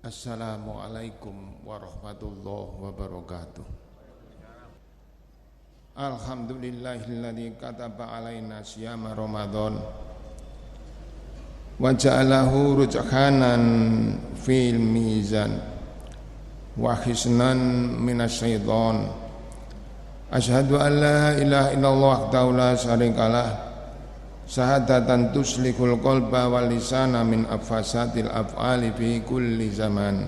Assalamualaikum warahmatullahi wabarakatuh. Alhamdulillahilladzi kataba alaina siyama Ramadan wa ja'alahu rujhanan fil mizan wa hisnan minasyaiton. Asyhadu an la ilaha illallah wahdahu la syarikalah syahadatan tuslikul qalba wal lisana min afasatil af'ali fi kulli zaman.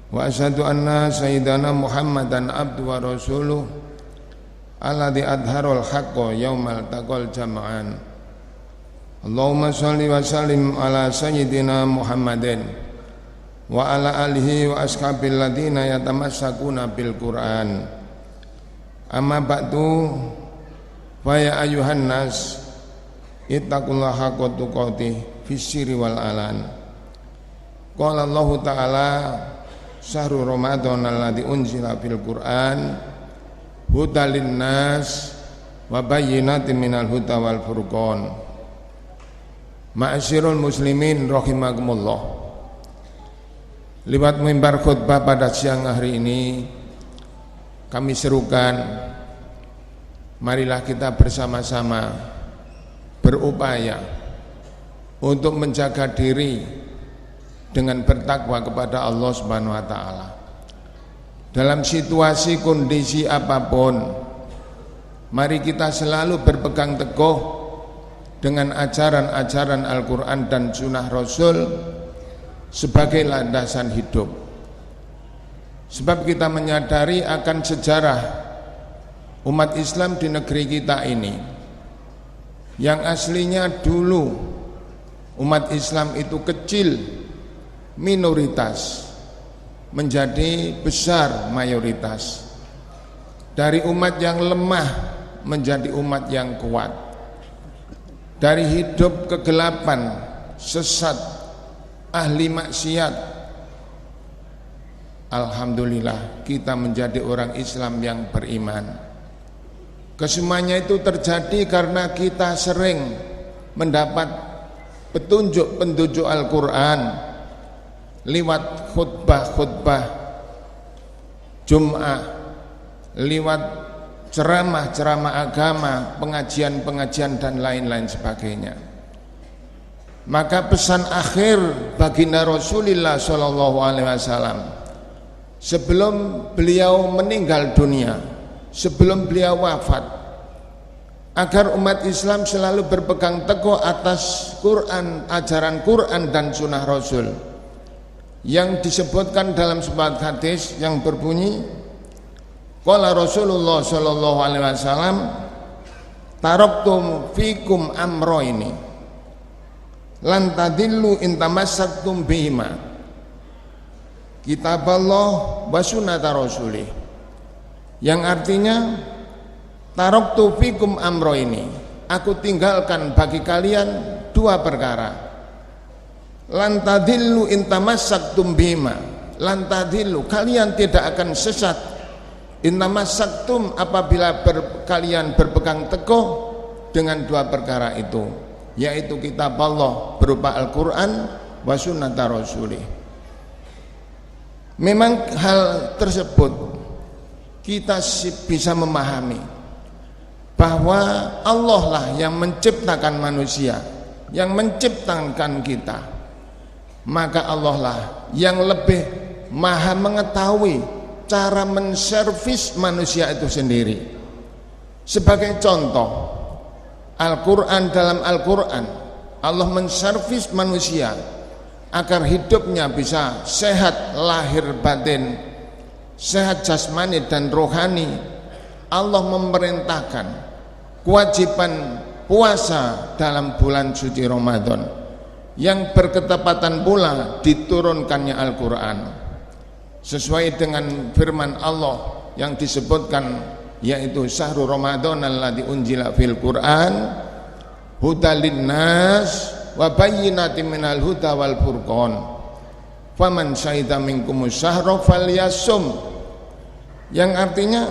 Wa asyhadu anna sayyidana Muhammadan abdu wa rasuluh alladzi adharul haqqa yaumal taqal jam'an. Allahumma shalli wa sallim ala sayyidina Muhammadin wa ala alihi wa ashabil ladzina yatamassakuna bil Qur'an. Amma ba'du, fa ya ayyuhan nas ittaqullaha haqqa tuqatih fis sirri wal alan. Qala Allah Ta'ala syahrul Ramadan alladzi unzila fil Qur'an hudal linnas wa bayyinatin minal huda wal furqan. Ma'asyiral muslimin rahimakumullah. Lewat mimbar khutbah pada siang hari ini kami serukan, marilah kita bersama-sama berupaya untuk menjaga diri dengan bertakwa kepada Allah Subhanahu wa taala. Dalam situasi kondisi apapun, mari kita selalu berpegang teguh dengan ajaran-ajaran Al-Qur'an dan Sunnah Rasul sebagai landasan hidup. Sebab kita menyadari akan sejarah umat Islam di negeri kita ini, yang aslinya dulu umat Islam itu kecil, minoritas, menjadi besar, mayoritas. Dari umat yang lemah menjadi umat yang kuat. Dari hidup kegelapan, sesat, ahli maksiat, alhamdulillah kita menjadi orang Islam yang beriman. Kesemuanya itu terjadi karena kita sering mendapat petunjuk Al-Quran lewat khutbah Jum'ah, lewat ceramah agama, pengajian dan lain-lain sebagainya. Maka pesan akhir baginda Rasulullah SAW sebelum beliau meninggal dunia, sebelum beliau wafat, agar umat Islam selalu berpegang teguh atas Quran, ajaran Quran dan Sunnah Rasul, yang disebutkan dalam sebuah hadis yang berbunyi, qala Rasulullah sallallahu alaihi wasallam, taraktum fikum amroini lan tadillu in tamassaktum bihima, kitaballah wa sunnata rasulih, yang artinya taraktu fikum amro ini, aku tinggalkan bagi kalian dua perkara. Lan tadillu in tamassaktum bihima, lan tadillu, kalian tidak akan sesat, in tamassaktum, apabila kalian berpegang teguh dengan dua perkara itu, yaitu kitab Allah berupa Al-Quran wa sunnata rasulih. Memang hal tersebut kita bisa memahami bahwa Allah lah yang menciptakan manusia, yang menciptakan kita. Maka Allah lah yang lebih maha mengetahui cara menservis manusia itu sendiri. Sebagai contoh, Al-Quran, dalam Al-Quran Allah menservis manusia agar hidupnya bisa sehat lahir batin, sehat jasmani dan rohani. Allah memerintahkan kewajiban puasa dalam bulan suci Ramadan, yang berketepatan pula diturunkannya Al-Quran sesuai dengan firman Allah yang disebutkan, yaitu syahrul Ramadan alladzi unzila fil Qur'an hudal linnas wa bayyinatin minal huda wal furqan faman syahida minkumus syahra falyasum, yang artinya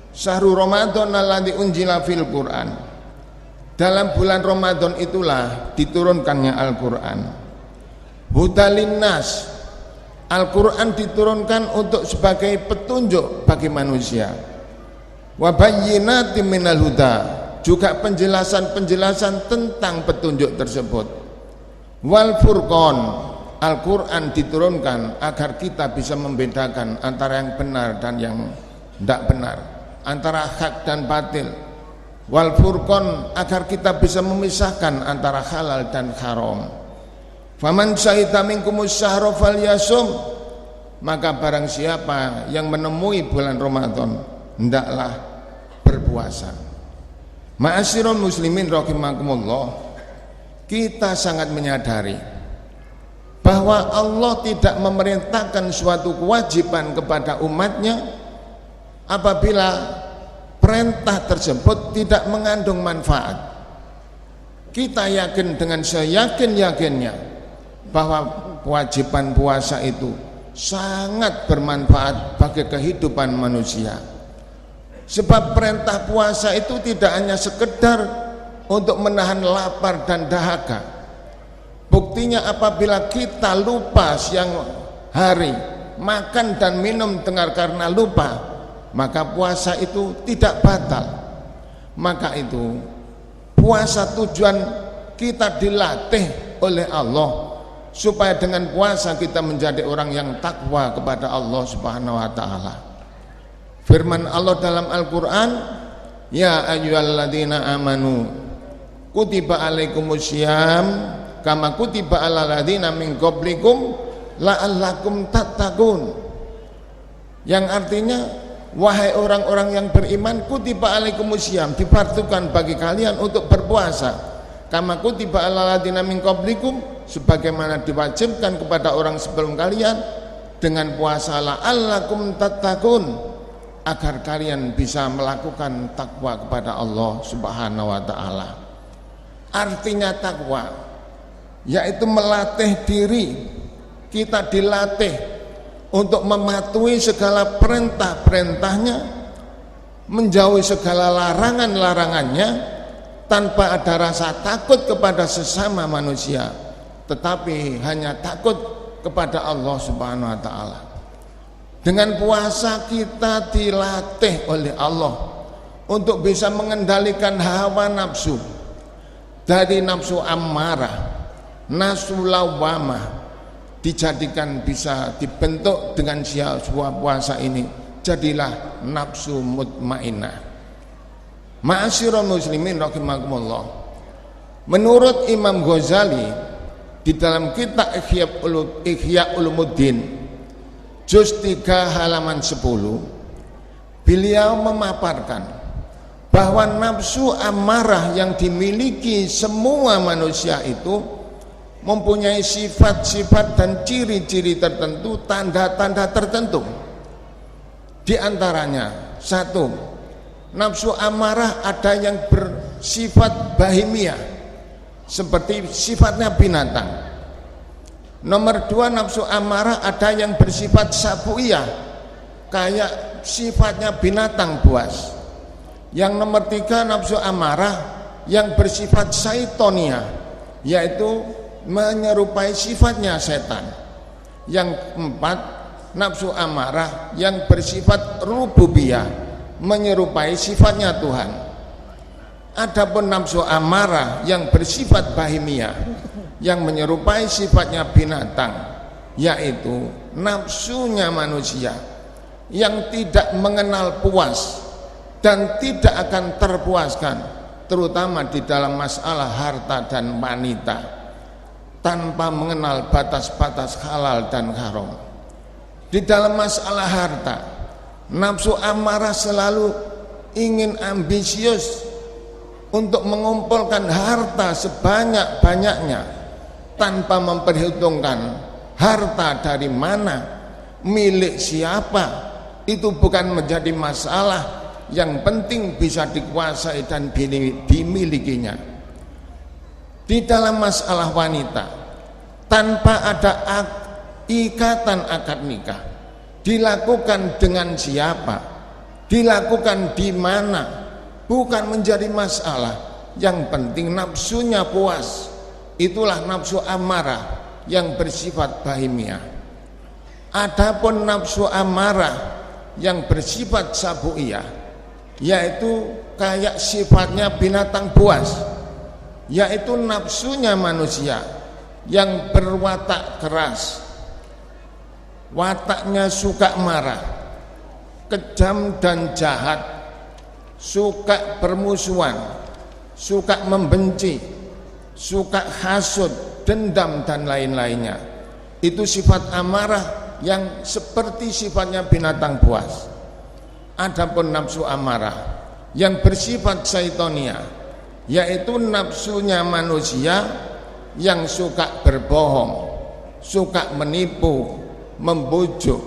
syahrul Ramadan alladzi unzila fil Qur'an, dalam bulan Ramadan itulah diturunkannya Al-Quran. Hudalinnas, Al-Quran diturunkan untuk sebagai petunjuk bagi manusia. Wa bayyinatin minal huda, juga penjelasan-penjelasan tentang petunjuk tersebut. Wal furqan, Al-Quran diturunkan agar kita bisa membedakan antara yang benar dan yang tidak benar, antara hak dan batil. Wal furqan, agar kita bisa memisahkan antara halal dan haram. Faman syahida minkumus syahra falyasum, maka barang siapa yang menemui bulan Ramadan hendaklah berpuasa. Ma'asyiral muslimin rahimakumullah, kita sangat menyadari bahwa Allah tidak memerintahkan suatu kewajiban kepada umatnya apabila perintah tersebut tidak mengandung manfaat. Kita yakin dengan seyakin-yakinnya bahwa kewajiban puasa itu sangat bermanfaat bagi kehidupan manusia. Sebab perintah puasa itu tidak hanya sekedar untuk menahan lapar dan dahaga. Buktinya apabila kita lupa siang hari, makan dan minum karena lupa, maka puasa itu tidak batal. Maka itu puasa tujuan kita dilatih oleh Allah, supaya dengan puasa kita menjadi orang yang takwa kepada Allah Subhanahu wa taala. Firman Allah dalam Al-Qur'an, ya ayyuhalladzina amanu kutiba alaikumussyam kama kutiba alal ladzina min qablikum la'allakum tattaqun. Yang artinya, wahai orang-orang yang beriman, kutiba alaikumussyam, difardukan bagi kalian untuk berpuasa, kama kutiba alal ladzina min qablikum, sebagaimana diwajibkan kepada orang sebelum kalian, dengan puasa la'allakum tattaqun, agar kalian bisa melakukan takwa kepada Allah Subhanahu wa taala. Artinya takwa yaitu melatih diri, kita dilatih untuk mematuhi segala perintah-perintahnya, menjauhi segala larangan-larangannya, tanpa ada rasa takut kepada sesama manusia, tetapi hanya takut kepada Allah Subhanahu wa taala. Dengan puasa kita dilatih oleh Allah untuk bisa mengendalikan hawa nafsu, dari nafsu ammarah, nafsu lawamah, dijadikan bisa dibentuk dengan sebuah puasa ini, jadilah nafsu mutmainnah. Ma'asyiral muslimin rahimakumullah, menurut Imam Ghazali di dalam kitab Ihya Ulumuddin juz 3 halaman 10, beliau memaparkan bahwa nafsu amarah yang dimiliki semua manusia itu mempunyai sifat-sifat dan ciri-ciri tertentu, tanda-tanda tertentu. Di antaranya, satu, nafsu amarah ada yang bersifat bahimiyah, seperti sifatnya binatang. Nomor dua, nafsu amarah ada yang bersifat sabuiyah, kayak sifatnya binatang buas. Yang nomor tiga, nafsu amarah yang bersifat syaitonia, yaitu menyerupai sifatnya setan. Yang keempat, nafsu amarah yang bersifat rububiyah, menyerupai sifatnya Tuhan. Adapun nafsu amarah yang bersifat bahimiyah, yang menyerupai sifatnya binatang, yaitu nafsunya manusia yang tidak mengenal puas dan tidak akan terpuaskan, terutama di dalam masalah harta dan wanita, tanpa mengenal batas-batas halal dan haram. Di dalam masalah harta, nafsu amarah selalu ingin ambisius untuk mengumpulkan harta sebanyak-banyaknya, tanpa memperhitungkan harta dari mana, milik siapa, itu bukan menjadi masalah. Yang penting bisa dikuasai dan dimilikinya. Di dalam masalah wanita, tanpa ada ikatan akad nikah, dilakukan dengan siapa, dilakukan di mana, bukan menjadi masalah. Yang penting nafsunya puas. Itulah nafsu amarah yang bersifat bahimiyah. Adapun nafsu amarah yang bersifat sabuiyah, yaitu kayak sifatnya binatang buas, yaitu nafsunya manusia yang berwatak keras, wataknya suka marah, kejam dan jahat, suka bermusuhan, suka membenci, suka hasud, dendam dan lain-lainnya. Itu sifat amarah yang seperti sifatnya binatang buas. Adapun nafsu amarah yang bersifat syaitonia, yaitu nafsunya manusia yang suka berbohong, suka menipu, membujuk,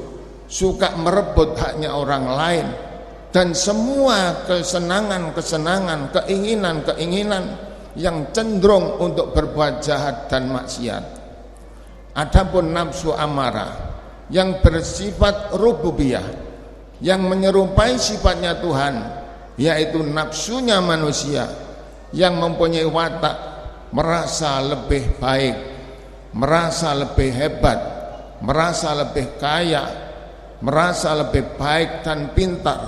suka merebut haknya orang lain, dan semua kesenangan-kesenangan, keinginan-keinginan yang cenderung untuk berbuat jahat dan maksiat. Adapun nafsu amarah yang bersifat rububiyah, yang menyerupai sifatnya Tuhan, yaitu nafsunya manusia yang mempunyai watak merasa lebih baik, merasa lebih hebat, merasa lebih kaya, merasa lebih baik dan pintar,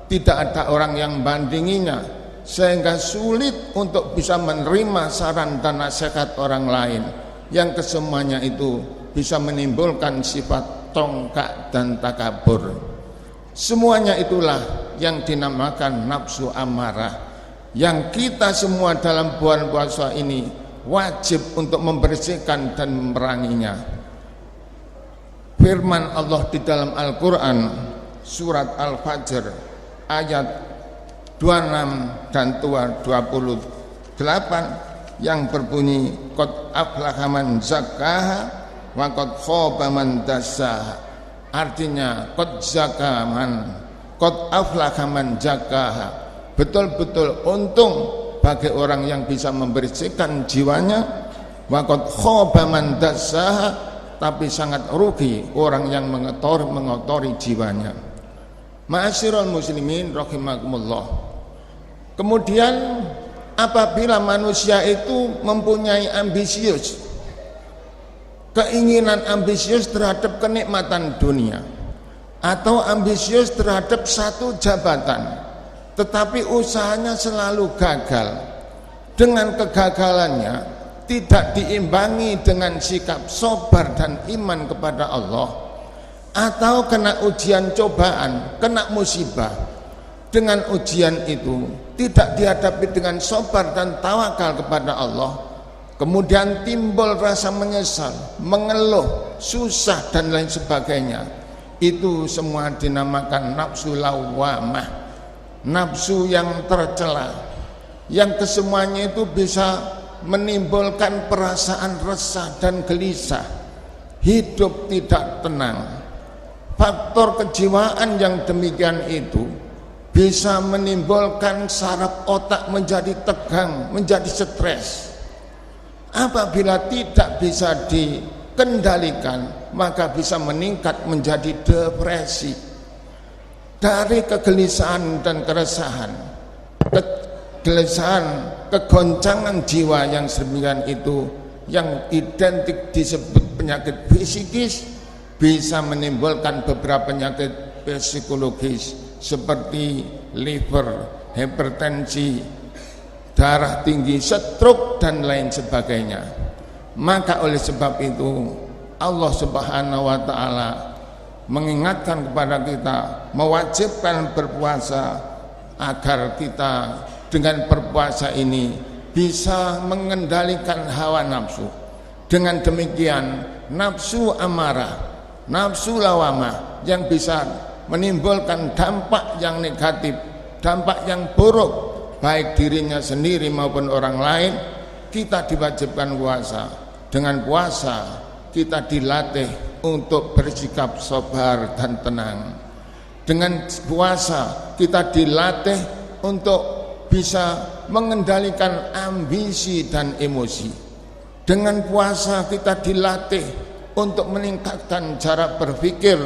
tidak ada orang yang bandinginya, sehingga sulit untuk bisa menerima saran dan nasihat orang lain, yang kesemuanya itu bisa menimbulkan sifat tongkak dan takabur. Semuanya itulah yang dinamakan nafsu amarah, yang kita semua dalam bulan puasa ini wajib untuk membersihkan dan memeranginya. Firman Allah di dalam Al-Quran surat Al-Fajr ayat 26 dan 28 yang berbunyi qad aflaha man zakkaha wa qad khaba man dassaha. Artinya qad aflaha man zakkaha, betul-betul untung bagi orang yang bisa membersihkan jiwanya, wa qad khaba man dassaha, tapi sangat rugi orang yang mengotori jiwanya. Ma'asyiral muslimin rahimakumullah. Kemudian apabila manusia itu mempunyai ambisius, keinginan ambisius terhadap kenikmatan dunia, atau ambisius terhadap satu jabatan, tetapi usahanya selalu gagal, dengan kegagalannya tidak diimbangi dengan sikap sabar dan iman kepada Allah, atau kena ujian cobaan, kena musibah, dengan ujian itu tidak dihadapi dengan sabar dan tawakal kepada Allah, kemudian timbul rasa menyesal, mengeluh, susah dan lain sebagainya, itu semua dinamakan nafsu lawamah, nafsu yang tercela, yang kesemuanya itu bisa menimbulkan perasaan resah dan gelisah, hidup tidak tenang. Faktor kejiwaan yang demikian itu bisa menimbulkan saraf otak menjadi tegang, menjadi stres. Apabila tidak bisa dikendalikan, maka bisa meningkat menjadi depresi. Dari kegelisahan dan keresahan, kegoncangan jiwa yang sedemikian itu, yang identik disebut penyakit psikis, bisa menimbulkan beberapa penyakit psikologis seperti liver, hipertensi, darah tinggi, stroke dan lain sebagainya. Maka oleh sebab itu Allah Subhanahu wa taala mengingatkan kepada kita, mewajibkan berpuasa agar kita dengan berpuasa ini bisa mengendalikan hawa nafsu. Dengan demikian nafsu amarah, nafsu lawamah yang bisa menimbulkan dampak yang negatif, dampak yang buruk baik dirinya sendiri maupun orang lain, kita diwajibkan puasa. Dengan puasa kita dilatih untuk bersikap sabar dan tenang. Dengan puasa kita dilatih untuk bisa mengendalikan ambisi dan emosi. Dengan puasa kita dilatih untuk meningkatkan cara berpikir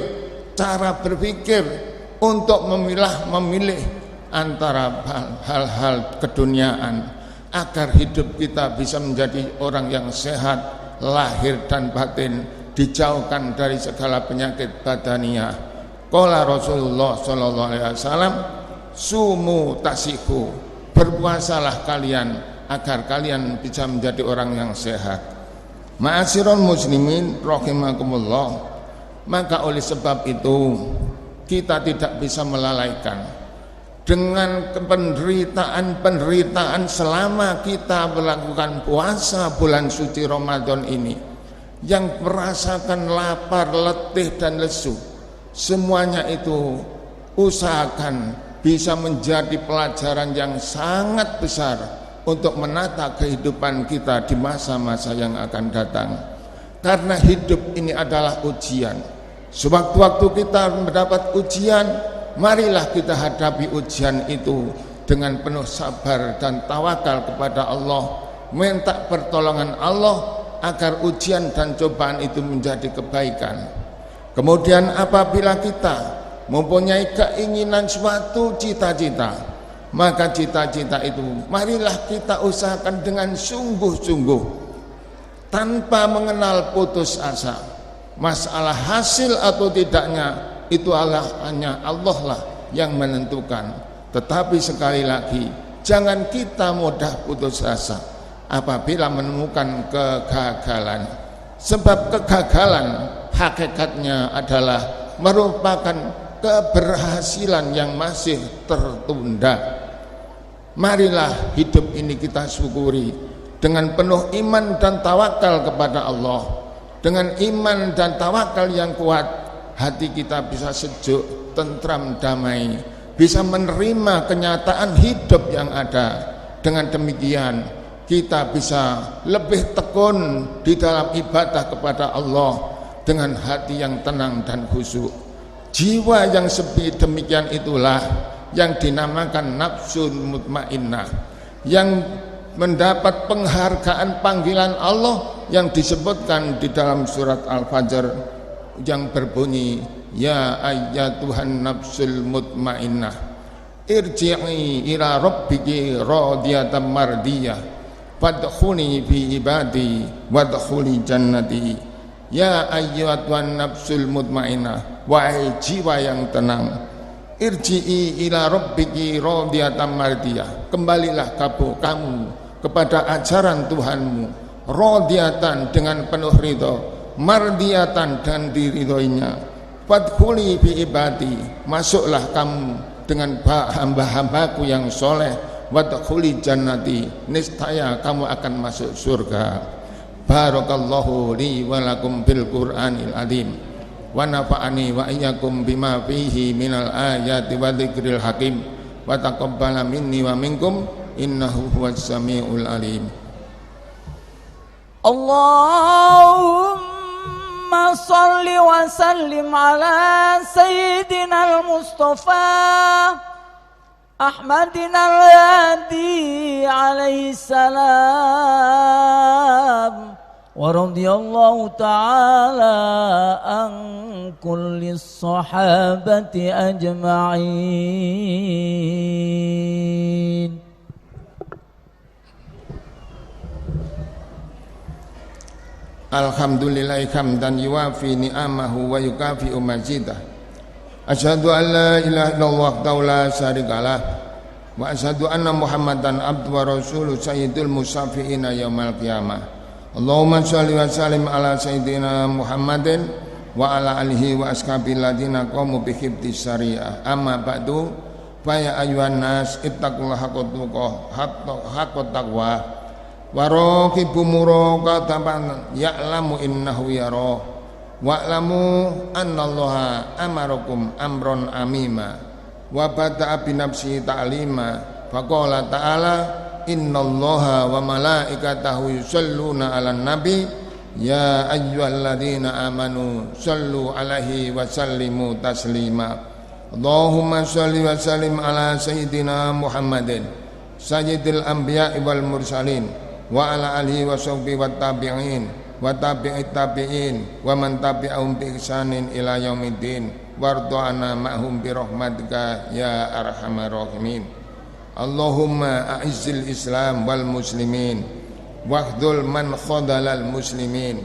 untuk memilih antara hal-hal keduniaan, agar hidup kita bisa menjadi orang yang sehat lahir dan batin, dijauhkan dari segala penyakit badaniyah. Qala Rasulullah sallallahu alaihi wasallam, sumu tasihu, berpuasalah kalian agar kalian bisa menjadi orang yang sehat. Ma'asyiral muslimin rahimakumullah, maka oleh sebab itu kita tidak bisa melalaikan dengan penderitaan selama kita melakukan puasa bulan suci Ramadan ini, yang merasakan lapar, letih dan lesu. Semuanya itu usahakan bisa menjadi pelajaran yang sangat besar untuk menata kehidupan kita di masa-masa yang akan datang. Karena hidup ini adalah ujian. Sewaktu-waktu kita mendapat ujian, marilah kita hadapi ujian itu dengan penuh sabar dan tawakal kepada Allah, minta pertolongan Allah agar ujian dan cobaan itu menjadi kebaikan. Kemudian apabila kita mempunyai keinginan suatu cita-cita, maka cita-cita itu marilah kita usahakan dengan sungguh-sungguh tanpa mengenal putus asa. Masalah hasil atau tidaknya itu hanya Allah lah yang menentukan. Tetapi sekali lagi, jangan kita mudah putus asa apabila menemukan kegagalan. Sebab kegagalan hakikatnya adalah merupakan keberhasilan yang masih tertunda. Marilah hidup ini kita syukuri dengan penuh iman dan tawakal kepada Allah. Dengan iman dan tawakal yang kuat, hati kita bisa sejuk, tentram, damai, bisa menerima kenyataan hidup yang ada. Dengan demikian kita bisa lebih tekun di dalam ibadah kepada Allah dengan hati yang tenang dan khusyuk. Jiwa yang sepi demikian itulah yang dinamakan nafsun mutmainnah, yang mendapat penghargaan panggilan Allah yang disebutkan di dalam surat Al-Fajr yang berbunyi, ya ayyatuhan nafsul mutmainnah irji'i ila rabbiki radiyatan mardiyah fadkhuli fi ibadi wadkhuli jannati. Ya ayyatuhan nafsul mutmainnah, wahai jiwa yang tenang, irji'i ila rabbiki radiyatan mardiyah, kembalilah kamu kepada ajaran Tuhanmu, radiyatan dengan penuh ridho, mardiyatan dan diridhoinya, fadkhuli fi ibadi, masuklah kamu dengan hamba-hambaku yang soleh, wadkhuli jannati, niscaya kamu akan masuk surga. Barakallahu li wa lakum bil Qur'anil azim wa nafa'ani wa iyyakum bima fihi minal ayati wa dzikril hakim wa taqabbala minni wa minkum innahu huwas samiul alim. Allahumma salli wa sallim ala sayyidina al-Mustafa Ahmadina al-Hadi alaihi salam wa radiyallahu ta'ala an kulli sahabati ajma'in. Alhamdulillahi hamdan yuwafi ni'amahu wa yukafi'u mazidah. Asyhadu an la ilaha illallah wahdahu la syarikalah wa asyhadu anna Muhammadan abduhu wa rasuluhu sayyidul musaffiina yaumal qiyamah. Allahumma shalli wa sallim ala sayyidina Muhammadin wa ala alihi wa ashabil ladina qamu bi hifdzi syariah. Amma ba'du, fa ya ayyuhan nas ittaqullaha haqqa taqwa wa raqibu muraqabatan ya'lamu innahu yara. Wa'lamu annallaha amarakum amron amima wa bada'a binafsi ta'lima faqala ta'ala innallaha wa malaikatahu yusalluna 'alan nabi ya ayyuhalladzina amanu sallu 'alaihi wa sallimu taslima. Allahumma shalli wa sallim ala sayyidina Muhammadin sayyidil anbiya'i wal mursalin wa ala alihi wa sahbihi wat tabi'in wa tabi'it tabi'in wa man tabi'ahum bi ihsanin ila yaumiddin warḍa'na ma'hum bi rahmatika ya arhamar rahimin. Allahumma a'izzil islam wal muslimin wahdul man khadalal muslimin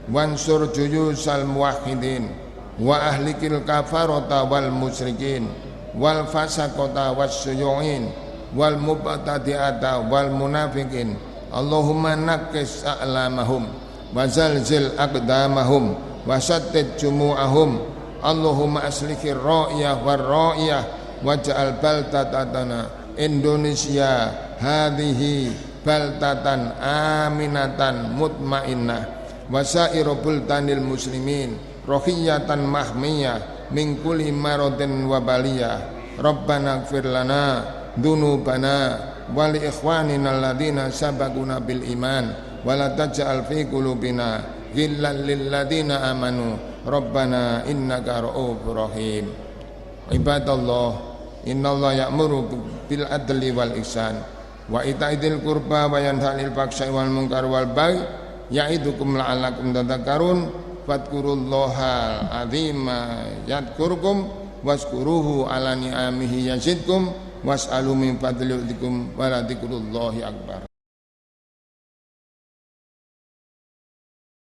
wansur juyusal muwahhidin wa ahlikil kafarata wal musyrikin wal fasaqata was suyu'in wal mubtadi'ata wal munafiqin. Allahumma naqqis a'lamahum wa zalzil aqdamahum wa shattid jumu'ahum. Allahumma aslihir ra'iyah war ra'iyah waj'al baltatana Indonesia hadhihi baltatan aminatan mutmainnah wasairu bultanil muslimin rohiyatan mahmiyah min kulli maradin wa baliyah. Rabbana ighfir lana dzunubana wa li ikhwanina alladziina sabaquna bil iman wa la taj'al fi qulubina ghillan lil ladzina amanu Rabbana innaka ra'ufur rahim. Ibadallah, innallaha ya'muru bil adli wal ihsan wa ita'idil qurba wa yanha 'anil fahsya'i wal munkar wal baghi ya'idukum la'allakum tadhakkarun. Fadhkurullahal 'azima yadhkurkum wazkuruhu 'ala ni'amihi yazidkum was'alu min fadlihi yu'tikum wa la dzikrullahi akbar.